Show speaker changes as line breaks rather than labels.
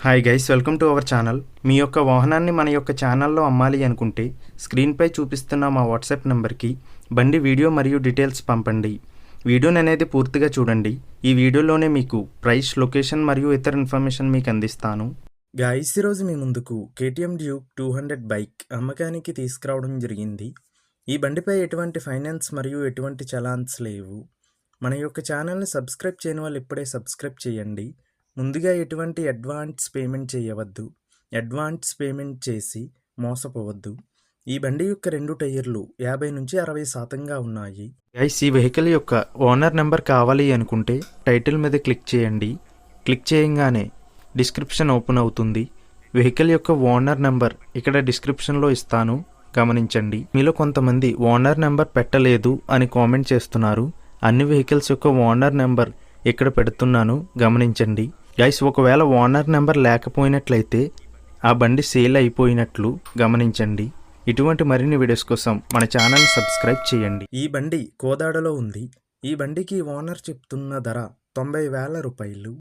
Hi guys, welcome to our channel. మీ యొక్క వాహనాన్ని మన యొక్క ఛానల్లో అమ్మాలి అనుకుంటే స్క్రీన్పై చూపిస్తున్న మా వాట్సాప్ నెంబర్కి బండి వీడియో మరియు డీటెయిల్స్ పంపండి. వీడియోని అనేది పూర్తిగా చూడండి. ఈ వీడియోలోనే మీకు ప్రైస్, లొకేషన్ మరియు ఇతర ఇన్ఫర్మేషన్ మీకు అందిస్తాను. గైస్, ఈరోజు మీ ముందుకు KTM డ్యూక్ 200 బైక్ అమ్మకానికి తీసుకురావడం జరిగింది. ఈ బండిపై ఎటువంటి ఫైనాన్స్ మరియు ఎటువంటి చలాన్స్ లేవు. మన యొక్క ఛానల్ని సబ్స్క్రైబ్ చేయని వాళ్ళు ఇప్పుడే సబ్స్క్రైబ్ చేయండి. ముందుగా ఎటువంటి అడ్వాన్స్ పేమెంట్ చేయవద్దు. అడ్వాన్స్ పేమెంట్ చేసి మోసపోవద్దు. ఈ బండి యొక్క 2 టైర్లు 50 నుంచి 60% ఉన్నాయి. గైస్, ఈ వెహికల్ యొక్క ఓనర్ నెంబర్ కావాలి అనుకుంటే టైటిల్ మీద క్లిక్ చేయండి. క్లిక్ చేయగానే డిస్క్రిప్షన్ ఓపెన్ అవుతుంది. వెహికల్ యొక్క ఓనర్ నెంబర్ ఇక్కడ డిస్క్రిప్షన్లో ఇస్తాను, గమనించండి. మీలో కొంతమంది ఓనర్ నెంబర్ పెట్టలేదు అని కామెంట్ చేస్తున్నారు. అన్ని వెహికల్స్ యొక్క ఓనర్ నెంబర్ ఇక్కడ పెడుతున్నాను, గమనించండి. గైస్, ఒకవేళ ఓనర్ నెంబర్ లేకపోయినట్లయితే ఆ బండి సేల్ అయిపోయినట్లు గమనించండి. ఇటువంటి మరిన్ని వీడియోస్ కోసం మన ఛానల్ సబ్స్క్రైబ్ చేయండి. ఈ బండి కోదాడలో ఉంది. ఈ బండికి ఓనర్ చెప్తున్న ధర 90,000 రూపాయలు.